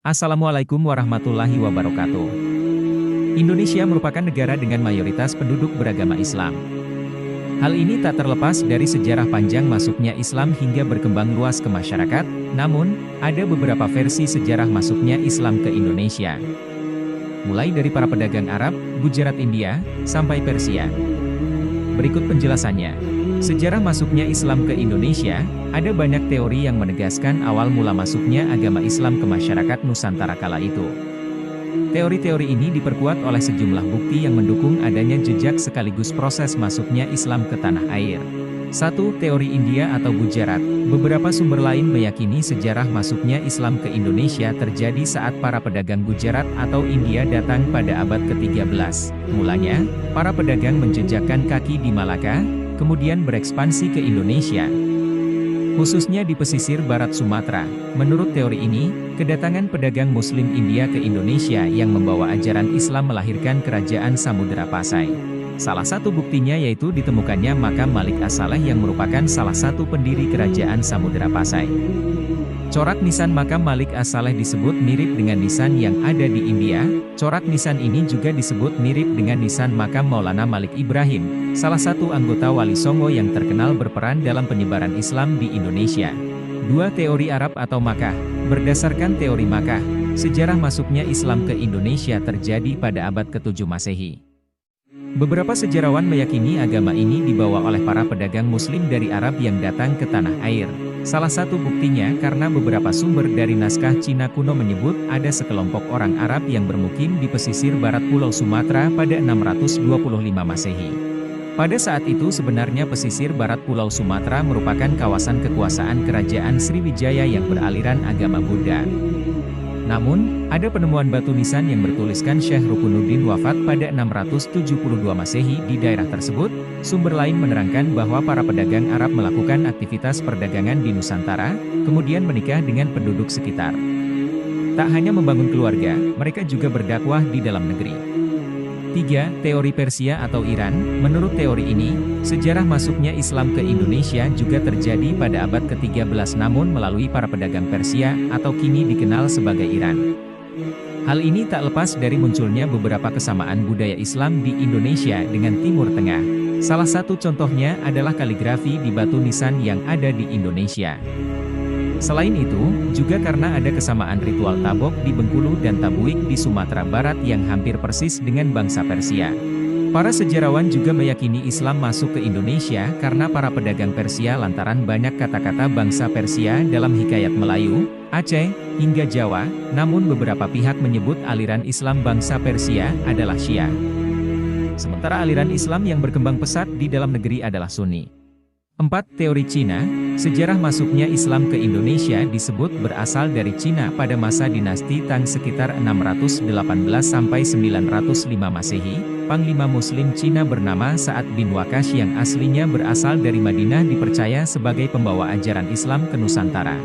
Assalamualaikum warahmatullahi wabarakatuh. Indonesia merupakan negara dengan mayoritas penduduk beragama Islam. Hal ini tak terlepas dari sejarah panjang masuknya Islam hingga berkembang luas ke masyarakat, namun, ada beberapa versi sejarah masuknya Islam ke Indonesia. Mulai dari para pedagang Arab, Gujarat India, sampai Persia. Berikut penjelasannya. Sejarah masuknya Islam ke Indonesia, ada banyak teori yang menegaskan awal mula masuknya agama Islam ke masyarakat Nusantara kala itu. Teori-teori ini diperkuat oleh sejumlah bukti yang mendukung adanya jejak sekaligus proses masuknya Islam ke tanah air. 1. Teori India atau Gujarat. Beberapa sumber lain meyakini sejarah masuknya Islam ke Indonesia terjadi saat para pedagang Gujarat atau India datang pada abad ke-13. Mulanya, para pedagang menjejakkan kaki di Malaka, kemudian berekspansi ke Indonesia, khususnya di pesisir barat Sumatera. Menurut teori ini, kedatangan pedagang Muslim India ke Indonesia yang membawa ajaran Islam melahirkan kerajaan Samudera Pasai. Salah satu buktinya yaitu ditemukannya makam Malik As-Saleh yang merupakan salah satu pendiri kerajaan Samudera Pasai. Corak nisan makam Malik As-Saleh disebut mirip dengan nisan yang ada di India. Corak nisan ini juga disebut mirip dengan nisan makam Maulana Malik Ibrahim, salah satu anggota Wali Songo yang terkenal berperan dalam penyebaran Islam di Indonesia. 2. Teori Arab atau Makkah. Berdasarkan teori Makkah, sejarah masuknya Islam ke Indonesia terjadi pada abad ke-7 Masehi. Beberapa sejarawan meyakini agama ini dibawa oleh para pedagang Muslim dari Arab yang datang ke tanah air. Salah satu buktinya karena beberapa sumber dari naskah Cina kuno menyebut ada sekelompok orang Arab yang bermukim di pesisir barat Pulau Sumatera pada 625 Masehi. Pada saat itu sebenarnya pesisir barat Pulau Sumatera merupakan kawasan kekuasaan Kerajaan Sriwijaya yang beraliran agama Buddha. Namun, ada penemuan batu nisan yang bertuliskan Syekh Rukunuddin wafat pada 672 Masehi di daerah tersebut. Sumber lain menerangkan bahwa para pedagang Arab melakukan aktivitas perdagangan di Nusantara, kemudian menikah dengan penduduk sekitar. Tak hanya membangun keluarga, mereka juga berdakwah di dalam negeri. 3. Teori Persia atau Iran. Menurut teori ini, sejarah masuknya Islam ke Indonesia juga terjadi pada abad ke-13 namun melalui para pedagang Persia, atau kini dikenal sebagai Iran. Hal ini tak lepas dari munculnya beberapa kesamaan budaya Islam di Indonesia dengan Timur Tengah. Salah satu contohnya adalah kaligrafi di batu nisan yang ada di Indonesia. Selain itu, juga karena ada kesamaan ritual tabok di Bengkulu dan tabuik di Sumatera Barat yang hampir persis dengan bangsa Persia. Para sejarawan juga meyakini Islam masuk ke Indonesia karena para pedagang Persia lantaran banyak kata-kata bangsa Persia dalam hikayat Melayu, Aceh, hingga Jawa, namun beberapa pihak menyebut aliran Islam bangsa Persia adalah Syiah. Sementara aliran Islam yang berkembang pesat di dalam negeri adalah Sunni. 4. Teori Cina. Sejarah masuknya Islam ke Indonesia disebut berasal dari Cina pada masa dinasti Tang sekitar 618 sampai 905 Masehi. Panglima Muslim Cina bernama Sa'ad bin Waqash yang aslinya berasal dari Madinah dipercaya sebagai pembawa ajaran Islam ke Nusantara.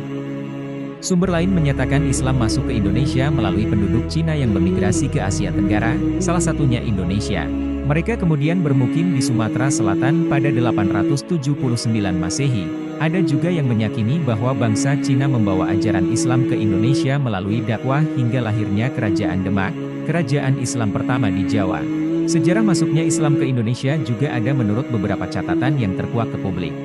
Sumber lain menyatakan Islam masuk ke Indonesia melalui penduduk Cina yang bermigrasi ke Asia Tenggara, salah satunya Indonesia. Mereka kemudian bermukim di Sumatera Selatan pada 879 Masehi. Ada juga yang meyakini bahwa bangsa Cina membawa ajaran Islam ke Indonesia melalui dakwah hingga lahirnya Kerajaan Demak, kerajaan Islam pertama di Jawa. Sejarah masuknya Islam ke Indonesia juga ada menurut beberapa catatan yang terkuak ke publik.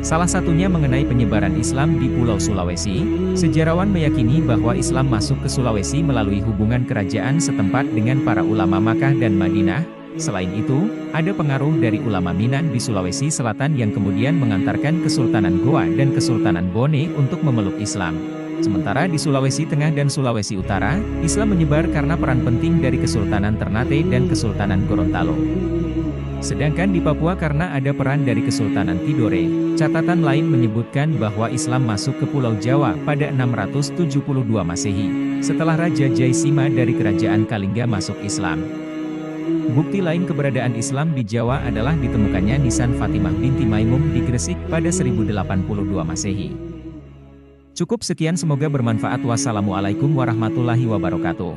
Salah satunya mengenai penyebaran Islam di Pulau Sulawesi. Sejarawan meyakini bahwa Islam masuk ke Sulawesi melalui hubungan kerajaan setempat dengan para ulama Makkah dan Madinah. Selain itu, ada pengaruh dari ulama Minang di Sulawesi Selatan yang kemudian mengantarkan Kesultanan Goa dan Kesultanan Bone untuk memeluk Islam. Sementara di Sulawesi Tengah dan Sulawesi Utara, Islam menyebar karena peran penting dari Kesultanan Ternate dan Kesultanan Gorontalo. Sedangkan di Papua karena ada peran dari Kesultanan Tidore. Catatan lain menyebutkan bahwa Islam masuk ke Pulau Jawa pada 672 Masehi, setelah Raja Jaisima dari Kerajaan Kalingga masuk Islam. Bukti lain keberadaan Islam di Jawa adalah ditemukannya nisan Fatimah binti Maimum di Gresik pada 1082 Masehi. Cukup sekian, semoga bermanfaat. Wassalamualaikum warahmatullahi wabarakatuh.